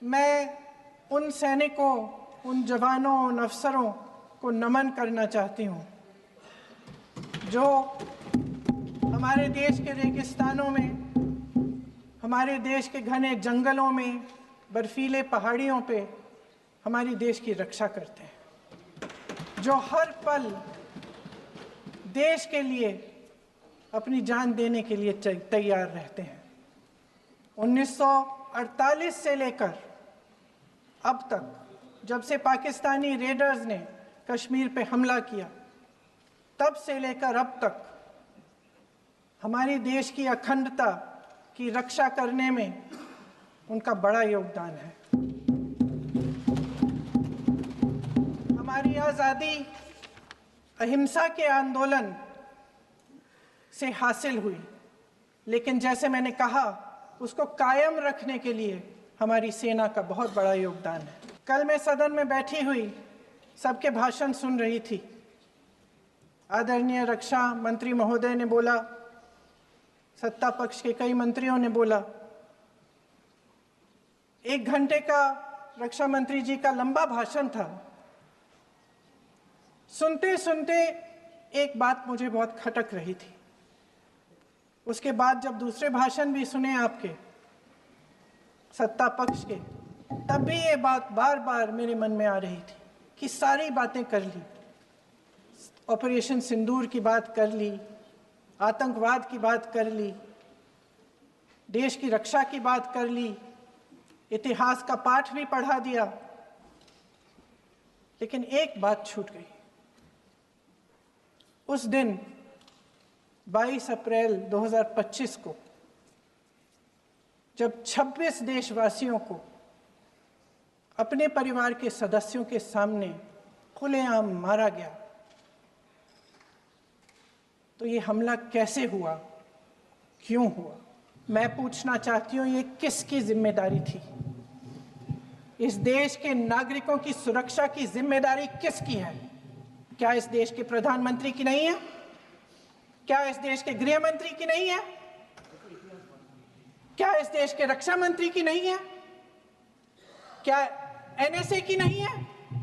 मैं उन सैनिकों, उन जवानों, उन अफसरों को नमन करना चाहती हूँ जो हमारे देश के रेगिस्तानों में, हमारे देश के घने जंगलों में, बर्फीले पहाड़ियों पे हमारी देश की रक्षा करते हैं, जो हर पल देश के लिए अपनी जान देने के लिए तैयार रहते हैं। 1948 से लेकर अब तक, जब से पाकिस्तानी रेडर्स ने कश्मीर पे हमला किया, तब से लेकर अब तक हमारी देश की अखंडता की रक्षा करने में उनका बड़ा योगदान है। हमारी आज़ादी अहिंसा के आंदोलन से हासिल हुई, लेकिन जैसे मैंने कहा, उसको कायम रखने के लिए हमारी सेना का बहुत बड़ा योगदान है। कल मैं सदन में बैठी हुई सबके भाषण सुन रही थी। आदरणीय रक्षा मंत्री महोदय ने बोला, सत्ता पक्ष के कई मंत्रियों ने बोला। 1 घंटे का रक्षा मंत्री जी का लंबा भाषण था। सुनते सुनते एक बात मुझे बहुत खटक रही थी। उसके बाद जब दूसरे भाषण भी सुने आपके सत्ता पक्ष के, तब भी ये बात बार बार मेरे मन में आ रही थी कि सारी बातें कर ली, ऑपरेशन सिंदूर की बात कर ली, आतंकवाद की बात कर ली, देश की रक्षा की बात कर ली, इतिहास का पाठ भी पढ़ा दिया, लेकिन एक बात छूट गई। उस दिन 22 अप्रैल 2025 को जब 26 देशवासियों को अपने परिवार के सदस्यों के सामने खुलेआम मारा गया, तो ये हमला कैसे हुआ, क्यों हुआ? मैं पूछना चाहती हूँ, ये किसकी जिम्मेदारी थी? इस देश के नागरिकों की सुरक्षा की जिम्मेदारी किसकी है? क्या इस देश के प्रधानमंत्री की नहीं है? क्या इस देश के गृह मंत्री की नहीं है? क्या इस देश के रक्षा मंत्री की नहीं है? क्या NSA की नहीं है?